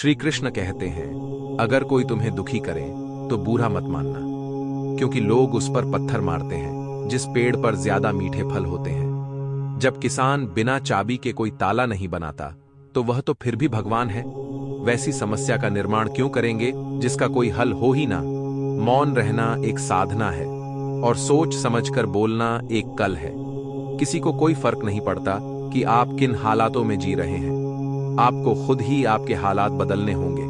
श्री कृष्ण कहते हैं, अगर कोई तुम्हें दुखी करे तो बुरा मत मानना, क्योंकि लोग उस पर पत्थर मारते हैं जिस पेड़ पर ज्यादा मीठे फल होते हैं। जब किसान बिना चाबी के कोई ताला नहीं बनाता तो वह तो फिर भी भगवान है। वैसी समस्या का निर्माण क्यों करेंगे जिसका कोई हल हो ही ना। मौन रहना एक साधना है और सोच समझकर बोलना एक कल है। किसी को कोई फर्क नहीं पड़ता कि आप किन हालातों में जी रहे हैं। आपको खुद ही आपके हालात बदलने होंगे।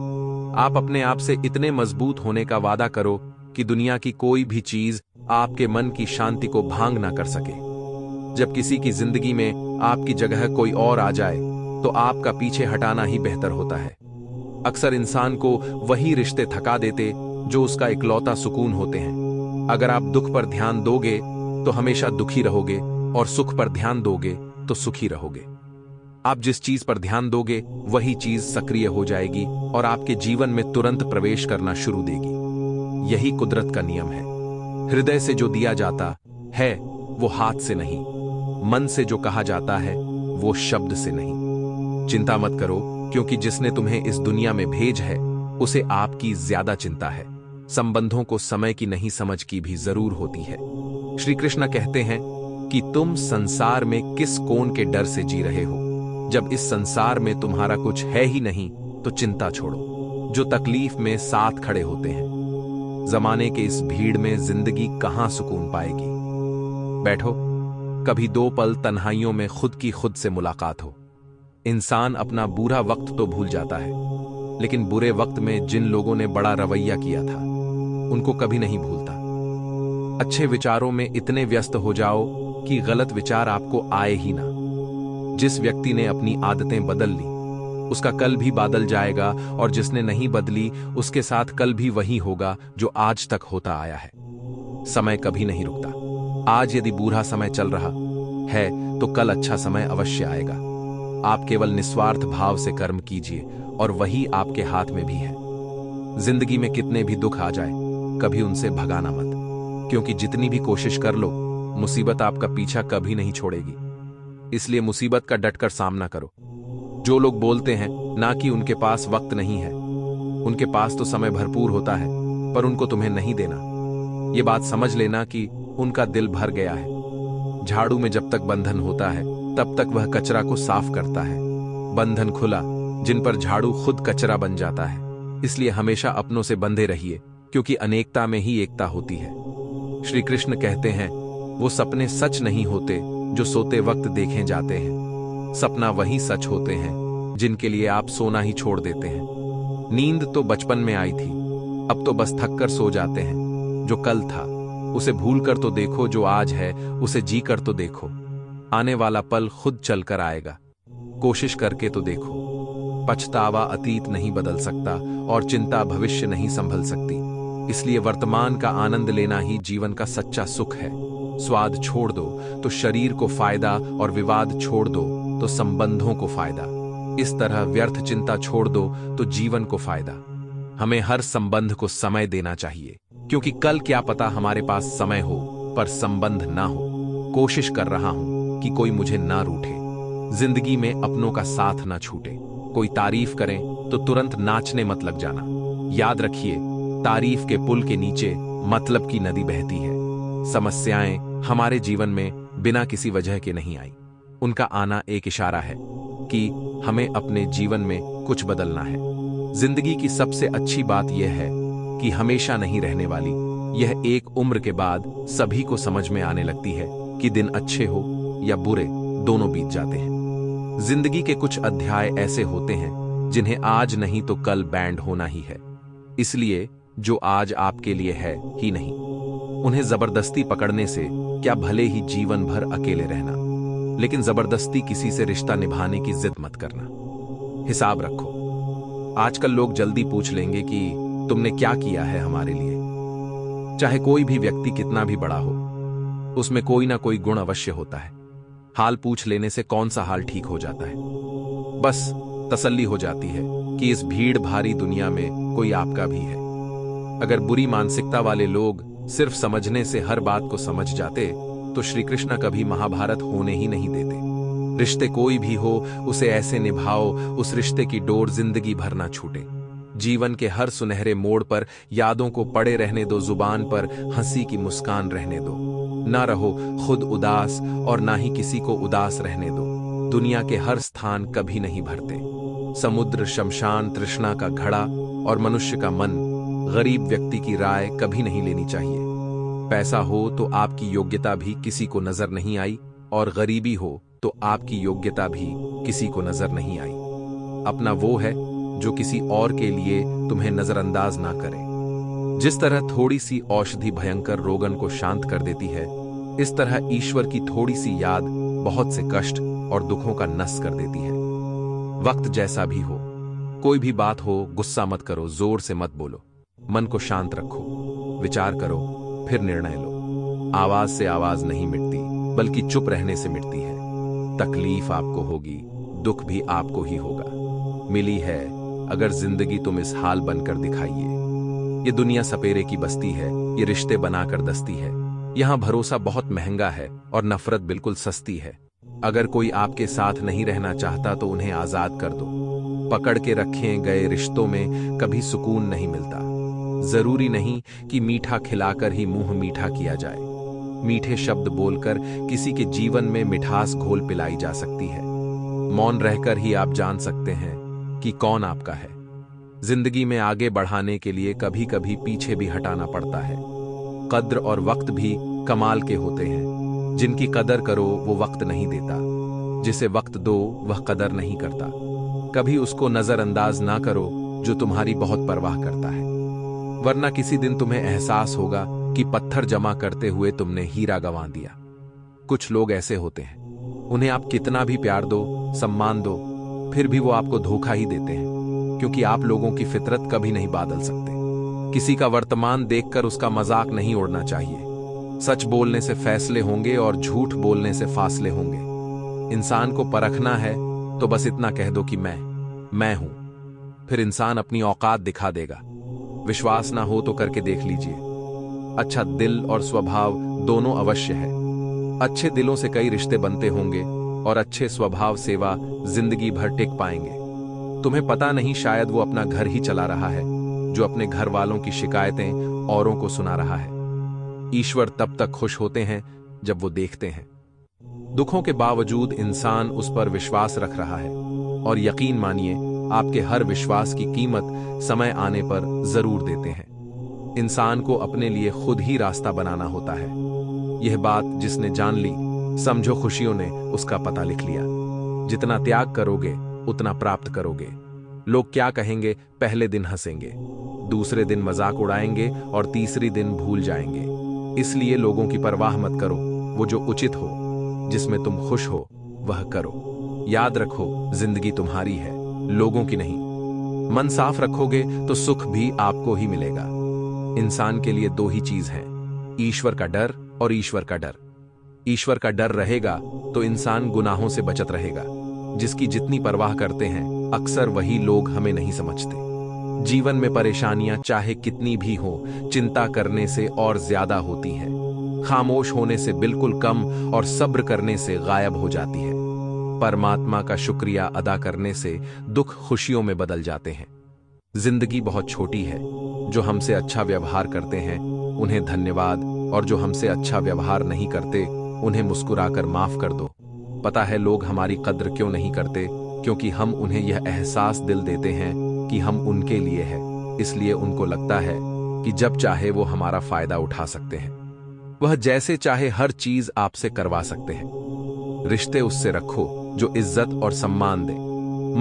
आप अपने आप से इतने मजबूत होने का वादा करो कि दुनिया की कोई भी चीज आपके मन की शांति को भांग ना कर सके। जब किसी की जिंदगी में आपकी जगह कोई और आ जाए तो आपका पीछे हटाना ही बेहतर होता है। अक्सर इंसान को वही रिश्ते थका देते जो उसका इकलौता सुकून होते हैं। अगर आप दुख पर ध्यान दोगे तो हमेशा दुखी रहोगे और सुख पर ध्यान दोगे तो सुखी रहोगे। आप जिस चीज पर ध्यान दोगे वही चीज सक्रिय हो जाएगी और आपके जीवन में तुरंत प्रवेश करना शुरू देगी। यही कुदरत का नियम है। हृदय से जो दिया जाता है वो हाथ से नहीं, मन से जो कहा जाता है वो शब्द से नहीं। चिंता मत करो, क्योंकि जिसने तुम्हें इस दुनिया में भेज है उसे आपकी ज्यादा चिंता है। संबंधों को समय की नहीं समझ की भी जरूर होती है। श्री कृष्ण कहते हैं कि तुम संसार में किस कोण के डर से जी रहे हो। जब इस संसार में तुम्हारा कुछ है ही नहीं तो चिंता छोड़ो। जो तकलीफ में साथ खड़े होते हैं। जमाने के इस भीड़ में जिंदगी कहां सुकून पाएगी। बैठो, कभी दो पल तन्हाइयों में खुद की खुद से मुलाकात हो। इंसान अपना बुरा वक्त तो भूल जाता है, लेकिन बुरे वक्त में जिन लोगों ने बड़ा रवैया किया था उनको कभी नहीं भूलता। अच्छे विचारों में इतने व्यस्त हो जाओ कि गलत विचार आपको आए ही ना। जिस व्यक्ति ने अपनी आदतें बदल ली उसका कल भी बदल जाएगा, और जिसने नहीं बदली उसके साथ कल भी वही होगा जो आज तक होता आया है। समय कभी नहीं रुकता। आज यदि बुरा समय चल रहा है तो कल अच्छा समय अवश्य आएगा। आप केवल निस्वार्थ भाव से कर्म कीजिए और वही आपके हाथ में भी है। जिंदगी में कितने भी दुख आ जाए कभी उनसे भगाना मत, क्योंकि जितनी भी कोशिश कर लो मुसीबत आपका पीछा कभी नहीं छोड़ेगी। इसलिए मुसीबत का डटकर सामना करो। जो लोग बोलते हैं ना कि उनके पास वक्त नहीं है, उनके पास तो समय भरपूर होता है, पर उनको तुम्हें नहीं देना। ये बात समझ लेना कि उनका दिल भर गया है। झाड़ू में जब तक बंधन होता है तब तक वह कचरा को साफ करता है। बंधन खुला जिन पर झाड़ू खुद कचरा बन जाता है। इसलिए हमेशा अपनों से बंधे रहिए, क्योंकि अनेकता में ही एकता होती है। श्री कृष्ण कहते हैं, वो सपने सच नहीं होते जो सोते वक्त देखे जाते हैं। सपना वही सच होते हैं जिनके लिए आप सोना ही छोड़ देते हैं। नींद तो बचपन में आई थी, अब तो बस थक कर सो जाते हैं। जो कल था उसे भूल कर तो देखो, जो आज है उसे जी कर तो देखो। आने वाला पल खुद चल कर आएगा, कोशिश करके तो देखो। पछतावा अतीत नहीं बदल सकता और चिंता भविष्य नहीं संभल सकती। इसलिए वर्तमान का आनंद लेना ही जीवन का सच्चा सुख है। स्वाद छोड़ दो तो शरीर को फायदा, और विवाद छोड़ दो तो संबंधों को फायदा। इस तरह व्यर्थ चिंता छोड़ दो तो जीवन को फायदा। हमें हर संबंध को समय देना चाहिए, क्योंकि कल क्या पता हमारे पास समय हो पर संबंध ना हो। कोशिश कर रहा हूं कि कोई मुझे ना रूठे। जिंदगी में अपनों का साथ ना छूटे। कोई तारीफ करें तो तुरंत नाचने मत लग जाना। याद रखिए, तारीफ के पुल के नीचे मतलब की नदी बहती है। समस्याएं हमारे जीवन में बिना किसी वजह के नहीं आई। उनका आना एक इशारा है कि हमें अपने जीवन में कुछ बदलना है। जिंदगी की सबसे अच्छी बात यह है कि हमेशा नहीं रहने वाली। यह एक उम्र के बाद सभी को समझ में आने लगती है कि दिन अच्छे हो या बुरे, दोनों बीत जाते हैं। जिंदगी के कुछ अध्याय ऐसे होते हैं जिन्हें आज नहीं तो कल बैंड होना ही है। इसलिए जो आज आपके लिए है ही नहीं, उन्हें जबरदस्ती पकड़ने से क्या भले ही जीवन भर अकेले रहना, लेकिन जबरदस्ती किसी से रिश्ता निभाने की जिद मत करना। हिसाब रखो। आजकल लोग जल्दी पूछ लेंगे कि तुमने क्या किया है हमारे लिए। चाहे कोई भी व्यक्ति कितना भी बड़ा हो, उसमें कोई ना कोई गुण अवश्य होता है। हाल पूछ लेने से कौन सा हाल ठीक हो जाता है। बस तसल्ली हो जाती है कि इस भीड़ भारी दुनिया में कोई आपका भी है। अगर बुरी मानसिकता वाले लोग सिर्फ समझने से हर बात को समझ जाते तो श्री कृष्ण कभी महाभारत होने ही नहीं देते। रिश्ते कोई भी हो, उसे ऐसे निभाओ उस रिश्ते की डोर जिंदगी भर ना छूटे। जीवन के हर सुनहरे मोड़ पर यादों को पड़े रहने दो, जुबान पर हंसी की मुस्कान रहने दो। ना रहो खुद उदास और ना ही किसी को उदास रहने दो। दुनिया के हर स्थान कभी नहीं भरते। समुद्र, शमशान, तृष्णा का घड़ा और मनुष्य का मन, गरीब व्यक्ति की राय कभी नहीं लेनी चाहिए। पैसा हो तो आपकी योग्यता भी किसी को नजर नहीं आई, और गरीबी हो तो आपकी योग्यता भी किसी को नजर नहीं आई। अपना वो है जो किसी और के लिए तुम्हें नजरअंदाज ना करे। जिस तरह थोड़ी सी औषधि भयंकर रोगन को शांत कर देती है, इस तरह ईश्वर की थोड़ी सी याद बहुत से कष्ट और दुखों का नस कर देती है। वक्त जैसा भी हो, कोई भी बात हो, गुस्सा मत करो, जोर से मत बोलो। मन को शांत रखो, विचार करो, फिर निर्णय लो। आवाज से आवाज नहीं मिटती, बल्कि चुप रहने से मिटती है। तकलीफ आपको होगी, दुख भी आपको ही होगा। मिली है अगर जिंदगी तुम इस हाल बनकर दिखाइए। ये दुनिया सपेरे की बस्ती है, ये रिश्ते बनाकर दस्ती है। यहां भरोसा बहुत महंगा है और नफरत बिल्कुल सस्ती है। अगर कोई आपके साथ नहीं रहना चाहता तो उन्हें आजाद कर दो। पकड़ के रखे गए रिश्तों में कभी सुकून नहीं मिलता। जरूरी नहीं कि मीठा खिलाकर ही मुंह मीठा किया जाए। मीठे शब्द बोलकर किसी के जीवन में मिठास घोल पिलाई जा सकती है। मौन रहकर ही आप जान सकते हैं कि कौन आपका है। जिंदगी में आगे बढ़ाने के लिए कभी कभी पीछे भी हटाना पड़ता है। कद्र और वक्त भी कमाल के होते हैं। जिनकी कदर करो वो वक्त नहीं देता, जिसे वक्त दो वह कदर नहीं करता। कभी उसको नजरअंदाज ना करो जो तुम्हारी बहुत परवाह करता है, वरना किसी दिन तुम्हें एहसास होगा कि पत्थर जमा करते हुए तुमने हीरा गंवा दिया। कुछ लोग ऐसे होते हैं, उन्हें आप कितना भी प्यार दो, सम्मान दो, फिर भी वो आपको धोखा ही देते हैं, क्योंकि आप लोगों की फितरत कभी नहीं बदल सकते। किसी का वर्तमान देखकर उसका मजाक नहीं उड़ना चाहिए। सच बोलने से फैसले होंगे और झूठ बोलने से फासले होंगे। इंसान को परखना है तो बस इतना कह दो कि मैं हूं, फिर इंसान अपनी औकात दिखा देगा। विश्वास ना हो तो करके देख लीजिए। अच्छा दिल और स्वभाव दोनों अवश्य है। अच्छे दिलों से कई रिश्ते बनते होंगे और अच्छे स्वभाव सेवा जिंदगी भर टिक पाएंगे। तुम्हें पता नहीं, शायद वो अपना घर ही चला रहा है जो अपने घर वालों की शिकायतें औरों को सुना रहा है। ईश्वर तब तक खुश होते हैं जब वो देखते हैं दुखों के बावजूद इंसान उस पर विश्वास रख रहा है। और यकीन मानिए, आपके हर विश्वास की कीमत समय आने पर जरूर देते हैं। इंसान को अपने लिए खुद ही रास्ता बनाना होता है। यह बात जिसने जान ली, समझो खुशियों ने उसका पता लिख लिया। जितना त्याग करोगे उतना प्राप्त करोगे। लोग क्या कहेंगे, पहले दिन हंसेंगे, दूसरे दिन मजाक उड़ाएंगे और तीसरी दिन भूल जाएंगे। इसलिए लोगों की परवाह मत करो। वो जो उचित हो, जिसमें तुम खुश हो, वह करो। याद रखो, जिंदगी तुम्हारी है, लोगों की नहीं। मन साफ रखोगे तो सुख भी आपको ही मिलेगा। इंसान के लिए दो ही चीज हैं, ईश्वर का डर और ईश्वर का डर। ईश्वर का डर रहेगा तो इंसान गुनाहों से बचत रहेगा। जिसकी जितनी परवाह करते हैं, अक्सर वही लोग हमें नहीं समझते। जीवन में परेशानियां चाहे कितनी भी हो, चिंता करने से और ज्यादा होती हैं। खामोश होने से बिल्कुल कम और सब्र करने से गायब हो जाती है। परमात्मा का शुक्रिया अदा करने से दुख खुशियों में बदल जाते हैं। जिंदगी बहुत छोटी है। जो हमसे अच्छा व्यवहार करते हैं उन्हें धन्यवाद, और जो हमसे अच्छा व्यवहार नहीं करते उन्हें मुस्कुराकर माफ कर दो। पता है लोग हमारी कद्र क्यों नहीं करते? क्योंकि हम उन्हें यह एहसास दिल देते हैं कि हम उनके लिए हैं। इसलिए उनको लगता है कि जब चाहे वो हमारा फायदा उठा सकते हैं। वह जैसे चाहे हर चीज आपसे करवा सकते हैं। रिश्ते उससे रखो जो इज्जत और सम्मान दे।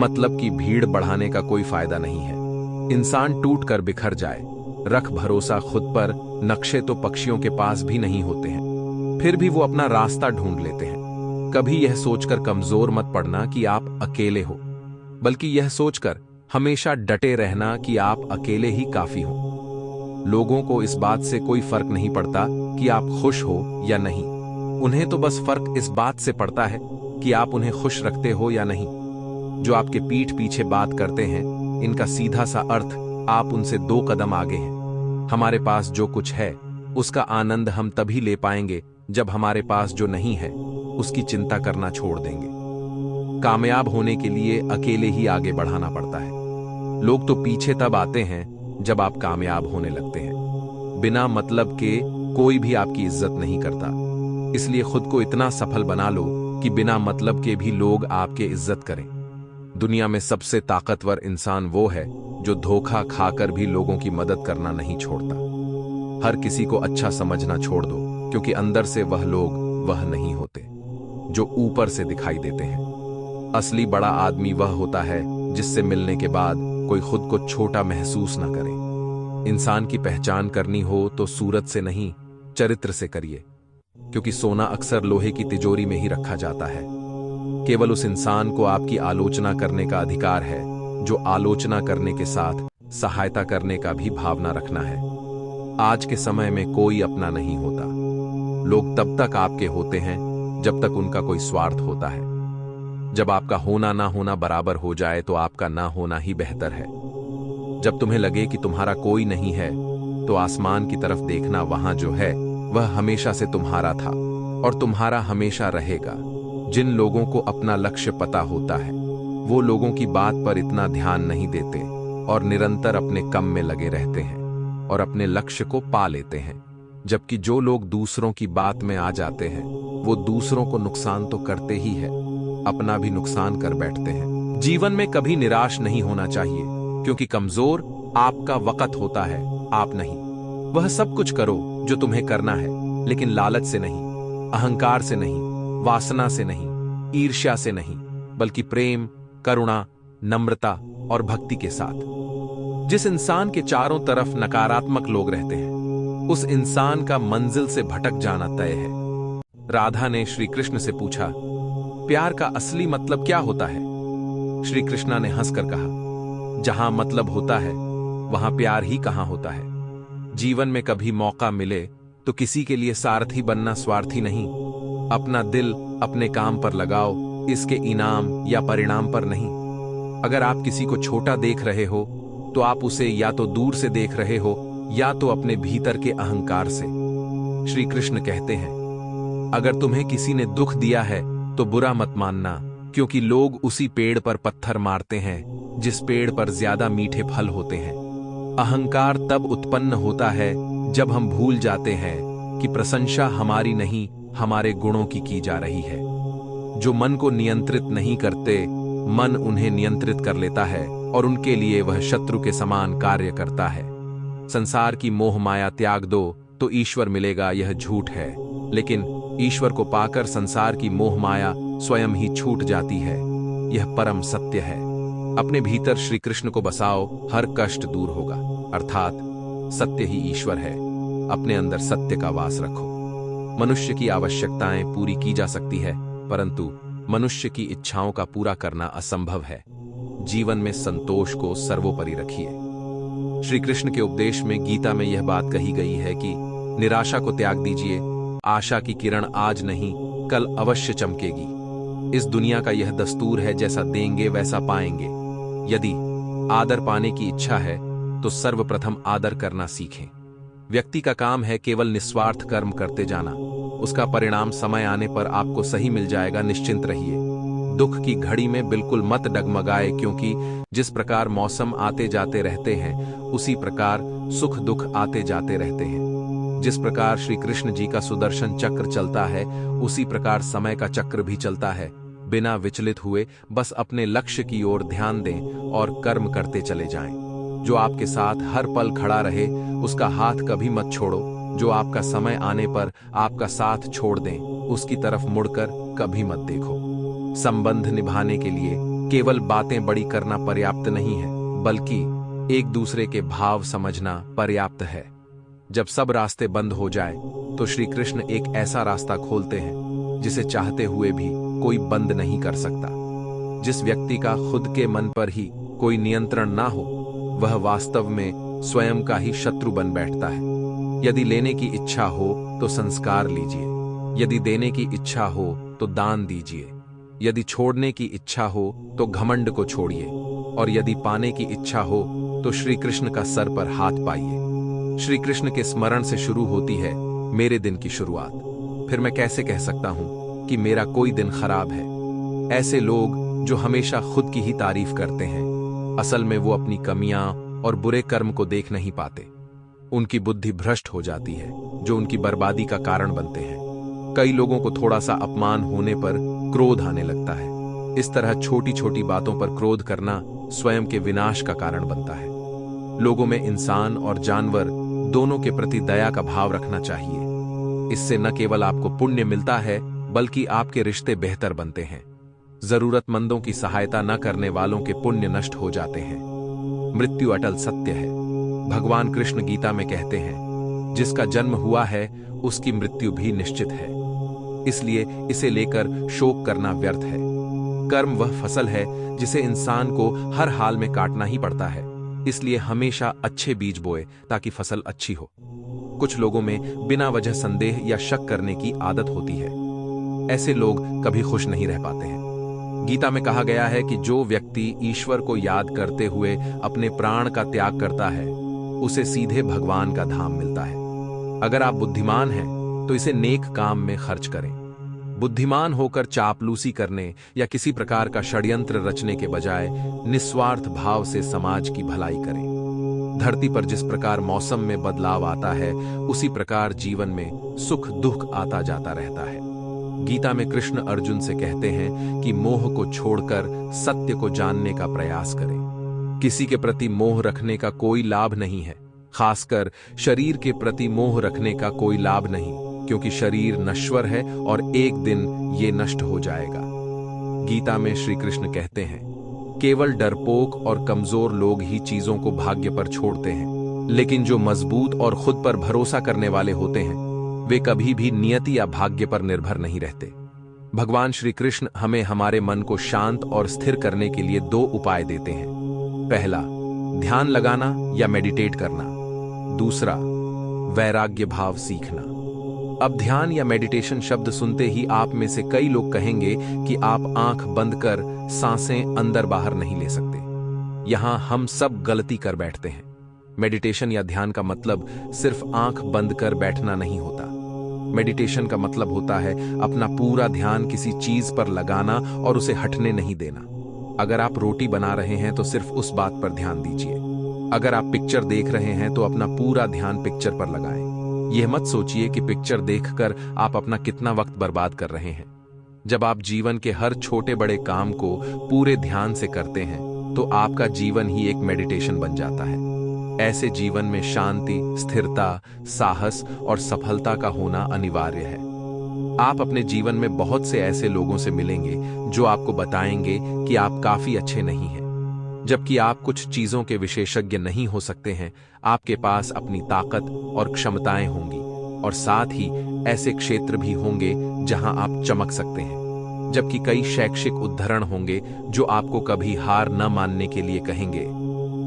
मतलब की भीड़ बढ़ाने का कोई फायदा नहीं है। इंसान टूट कर बिखर जाए। रख भरोसा खुद पर। नक्शे तो पक्षियों के पास भी नहीं होते हैं, फिर भी वो अपना रास्ता ढूंढ लेते हैं। कभी यह सोचकर कमजोर मत पड़ना कि आप अकेले हो, बल्कि यह सोचकर हमेशा डटे रहना कि आप अकेले ही काफी हो। लोगों को इस बात से कोई फर्क नहीं पड़ता कि आप खुश हो या नहीं। उन्हें तो बस फर्क इस बात से पड़ता है कि आप उन्हें खुश रखते हो या नहीं। जो आपके पीठ पीछे बात करते हैं, इनका सीधा सा अर्थ आप उनसे 2 कदम आगे हैं। हमारे पास जो कुछ है उसका आनंद हम तभी ले पाएंगे जब हमारे पास जो नहीं है उसकी चिंता करना छोड़ देंगे। कामयाब होने के लिए अकेले ही आगे बढ़ाना पड़ता है। लोग तो पीछे तब आते हैं जब आप कामयाब होने लगते हैं। बिना मतलब के कोई भी आपकी इज्जत नहीं करता, इसलिए खुद को इतना सफल बना लो कि बिना मतलब के भी लोग आपके इज्जत करें। दुनिया में सबसे ताकतवर इंसान वो है जो धोखा खाकर भी लोगों की मदद करना नहीं छोड़ता। हर किसी को अच्छा समझना छोड़ दो, क्योंकि अंदर से वह लोग वह नहीं होते जो ऊपर से दिखाई देते हैं। असली बड़ा आदमी वह होता है जिससे मिलने के बाद कोई खुद को छोटा महसूस न करे। इंसान की पहचान करनी हो तो सूरत से नहीं, चरित्र से करिए, क्योंकि सोना अक्सर लोहे की तिजोरी में ही रखा जाता है। केवल उस इंसान को आपकी आलोचना करने का अधिकार है जो आलोचना करने के साथ सहायता करने का भी भावना रखना है। आज के समय में कोई अपना नहीं होता। लोग तब तक आपके होते हैं जब तक उनका कोई स्वार्थ होता है। जब आपका होना ना होना बराबर हो जाए तो आपका ना होना ही बेहतर है। जब तुम्हें लगे कि तुम्हारा कोई नहीं है तो आसमान की तरफ देखना, वहां जो है वह हमेशा से तुम्हारा था और तुम्हारा हमेशा रहेगा। जिन लोगों को अपना लक्ष्य पता होता है वो लोगों की बात पर इतना ध्यान नहीं देते और निरंतर अपने काम में लगे रहते हैं और अपने लक्ष्य को पा लेते हैं। जबकि जो लोग दूसरों की बात में आ जाते हैं वो दूसरों को नुकसान तो करते ही है, अपना भी नुकसान कर बैठते हैं। जीवन में कभी निराश नहीं होना चाहिए, क्योंकि कमजोर आपका वक्त होता है, आप नहीं। वह सब कुछ करो जो तुम्हें करना है, लेकिन लालच से नहीं, अहंकार से नहीं, वासना से नहीं, ईर्ष्या से नहीं, बल्कि प्रेम, करुणा, नम्रता और भक्ति के साथ। जिस इंसान के चारों तरफ नकारात्मक लोग रहते हैं उस इंसान का मंजिल से भटक जाना तय है। राधा ने श्री कृष्ण से पूछा, प्यार का असली मतलब क्या होता है? श्री कृष्णा ने हंसकर कहा, जहां मतलब होता है वहां प्यार ही कहां होता है। जीवन में कभी मौका मिले तो किसी के लिए सारथी बनना स्वार्थी नहीं। अपना दिल अपने काम पर लगाओ, इसके इनाम या परिणाम पर नहीं। अगर आप किसी को छोटा देख रहे हो तो आप उसे या तो दूर से देख रहे हो या तो अपने भीतर के अहंकार से। श्री कृष्ण कहते हैं, अगर तुम्हें किसी ने दुख दिया है तो बुरा मत मानना, क्योंकि लोग उसी पेड़ पर पत्थर मारते हैं जिस पेड़ पर ज्यादा मीठे फल होते हैं। अहंकार तब उत्पन्न होता है जब हम भूल जाते हैं कि प्रशंसा हमारी नहीं, हमारे गुणों की जा रही है। जो मन को नियंत्रित नहीं करते, मन उन्हें नियंत्रित कर लेता है और उनके लिए वह शत्रु के समान कार्य करता है। संसार की मोह माया त्याग दो तो ईश्वर मिलेगा, यह झूठ है। लेकिन ईश्वर को पाकर संसार की मोह माया स्वयं ही छूट जाती है, यह परम सत्य है। अपने भीतर श्री कृष्ण को बसाओ, हर कष्ट दूर होगा। अर्थात सत्य ही ईश्वर है। अपने अंदर सत्य का वास रखो। मनुष्य की आवश्यकताएं पूरी की जा सकती है, परंतु मनुष्य की इच्छाओं का पूरा करना असंभव है। जीवन में संतोष को सर्वोपरि रखिए। श्री कृष्ण के उपदेश में, गीता में यह बात कही गई है कि निराशा को त्याग दीजिए। आशा की किरण आज नहीं कल अवश्य चमकेगी। इस दुनिया का यह दस्तूर है, जैसा देंगे वैसा पाएंगे। यदि आदर पाने की इच्छा है तो सर्वप्रथम आदर करना सीखें। व्यक्ति का काम है केवल निस्वार्थ कर्म करते जाना। उसका परिणाम समय आने पर आपको सही मिल जाएगा, निश्चिंत रहिए। दुख की घड़ी में बिल्कुल मत डगमगाए, क्योंकि जिस प्रकार मौसम आते जाते रहते हैं उसी प्रकार सुख दुख आते जाते रहते हैं। जिस प्रकार श्री कृष्ण जी का सुदर्शन चक्र चलता है उसी प्रकार समय का चक्र भी चलता है। बिना विचलित हुए बस अपने लक्ष्य की ओर ध्यान दें और कर्म करते चले जाएं। जो आपके साथ हर पल खड़ा रहे उसका हाथ कभी मत छोड़ो। जो आपका समय आने पर आपका साथ छोड़ दें उसकी तरफ मुड़कर कभी मत देखो। संबंध निभाने के लिए केवल बातें बड़ी करना पर्याप्त नहीं है, बल्कि एक दूसरे के भाव समझना पर्याप्त है। जब सब रास्ते बंद हो जाए तो श्री कृष्ण एक ऐसा रास्ता खोलते हैं जिसे चाहते हुए भी कोई बंद नहीं कर सकता। जिस व्यक्ति का खुद के मन पर ही कोई नियंत्रण ना हो वह वास्तव में स्वयं का ही शत्रु बन बैठता है। यदि लेने की इच्छा हो तो संस्कार लीजिए, यदि देने की इच्छा हो तो दान दीजिए, यदि छोड़ने की इच्छा हो तो घमंड को छोड़िए, और यदि पाने की इच्छा हो तो श्री कृष्ण का सर पर हाथ पाइए। श्री कृष्ण के स्मरण से शुरू होती है मेरे दिन की शुरुआत। फिर मैं कैसे कह सकता हूं कि मेरा कोई दिन खराब है? ऐसे लोग जो हमेशा खुद की ही तारीफ करते हैं। असल में वो अपनी कमियां और बुरे कर्म को देख नहीं पाते। उनकी बुद्धि भ्रष्ट हो जाती है, जो उनकी बर्बादी का कारण बनते हैं। कई लोगों को थोड़ा सा अपमान होने पर क्रोध आने लगता है। इस तरह छोटी छोटी बातों पर क्रोध करना स्वयं के विनाश का कारण बनता है। लोगों में इंसान और जानवर दोनों के प्रति दया का भाव रखना चाहिए। इससे न केवल आपको पुण्य मिलता है, बल्कि आपके रिश्ते बेहतर बनते हैं। जरूरतमंदों की सहायता न करने वालों के पुण्य नष्ट हो जाते हैं। मृत्यु अटल सत्य है। भगवान कृष्ण गीता में कहते हैं, जिसका जन्म हुआ है उसकी मृत्यु भी निश्चित है, इसलिए इसे लेकर शोक करना व्यर्थ है। कर्म वह फसल है जिसे इंसान को हर हाल में काटना ही पड़ता है, इसलिए हमेशा अच्छे बीज बोए ताकि फसल अच्छी हो। कुछ लोगों में बिना वजह संदेह या शक करने की आदत होती है। ऐसे लोग कभी खुश नहीं रह पाते हैं। गीता में कहा गया है कि जो व्यक्ति ईश्वर को याद करते हुए अपने प्राण का त्याग करता है, उसे सीधे भगवान का धाम मिलता है। अगर आप बुद्धिमान हैं तो इसे नेक काम में खर्च करें। बुद्धिमान होकर चापलूसी करने या किसी प्रकार का षड्यंत्र रचने के बजाय निस्वार्थ भाव से समाज की भलाई करें। धरती पर जिस प्रकार मौसम में बदलाव आता है, उसी प्रकार जीवन में सुख दुख आता जाता रहता है। गीता में कृष्ण अर्जुन से कहते हैं कि मोह को छोड़कर सत्य को जानने का प्रयास करें। किसी के प्रति मोह रखने का कोई लाभ नहीं है, खासकर शरीर के प्रति मोह रखने का कोई लाभ नहीं, क्योंकि शरीर नश्वर है और एक दिन ये नष्ट हो जाएगा। गीता में श्री कृष्ण कहते हैं, केवल डरपोक और कमजोर लोग ही चीजों को भाग्य पर छोड़ते हैं, लेकिन जो मजबूत और खुद पर भरोसा करने वाले होते हैं, वे कभी भी नियति या भाग्य पर निर्भर नहीं रहते। भगवान श्री कृष्ण हमें हमारे मन को शांत और स्थिर करने के लिए 2 उपाय देते हैं। पहला, ध्यान लगाना या मेडिटेट करना। दूसरा, वैराग्य भाव सीखना। अब ध्यान या मेडिटेशन शब्द सुनते ही आप में से कई लोग कहेंगे कि आप आंख बंद कर सांसें अंदर बाहर नहीं ले सकते। यहां हम सब गलती कर बैठते हैं। मेडिटेशन या ध्यान का मतलब सिर्फ आंख बंद कर बैठना नहीं होता। मेडिटेशन का मतलब होता है अपना पूरा ध्यान किसी चीज पर लगाना और उसे हटने नहीं देना। अगर आप रोटी बना रहे हैं तो सिर्फ उस बात पर ध्यान दीजिए। अगर आप पिक्चर देख रहे हैं तो अपना पूरा ध्यान पिक्चर पर लगाएं। यह मत सोचिए कि पिक्चर देखकर आप अपना कितना वक्त बर्बाद कर रहे हैं। जब आप जीवन के हर छोटे बड़े काम को पूरे ध्यान से करते हैं, तो आपका जीवन ही एक मेडिटेशन बन जाता है। ऐसे जीवन में शांति, स्थिरता, साहस और सफलता का होना अनिवार्य है। आप अपने जीवन में बहुत से ऐसे लोगों से मिलेंगे जो आपको बताएंगे कि आप काफी अच्छे नहीं हैं। जबकि आप कुछ चीजों के विशेषज्ञ नहीं हो सकते हैं, आपके पास अपनी ताकत और क्षमताएं होंगी, और साथ ही ऐसे क्षेत्र भी होंगे जहां आप चमक सकते हैं। जबकि कई शैक्षिक उद्धरण होंगे जो आपको कभी हार न मानने के लिए कहेंगे।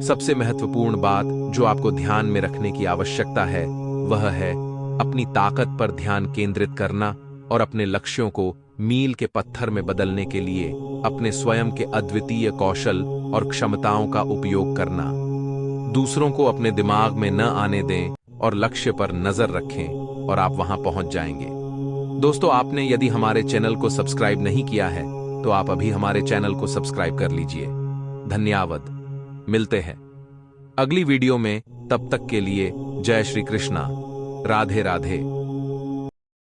सबसे महत्वपूर्ण बात जो आपको ध्यान में रखने की आवश्यकता है, वह है अपनी ताकत पर ध्यान केंद्रित करना और अपने लक्ष्यों को मील के पत्थर में बदलने के लिए अपने स्वयं के अद्वितीय कौशल और क्षमताओं का उपयोग करना। दूसरों को अपने दिमाग में न आने दें और लक्ष्य पर नजर रखें और आप वहां पहुंच जाएंगे। दोस्तों, आपने यदि हमारे चैनल को सब्सक्राइब नहीं किया है तो आप अभी हमारे चैनल को सब्सक्राइब कर लीजिए। धन्यवाद। मिलते हैं अगली वीडियो में। तब तक के लिए जय श्री कृष्णा। राधे राधे।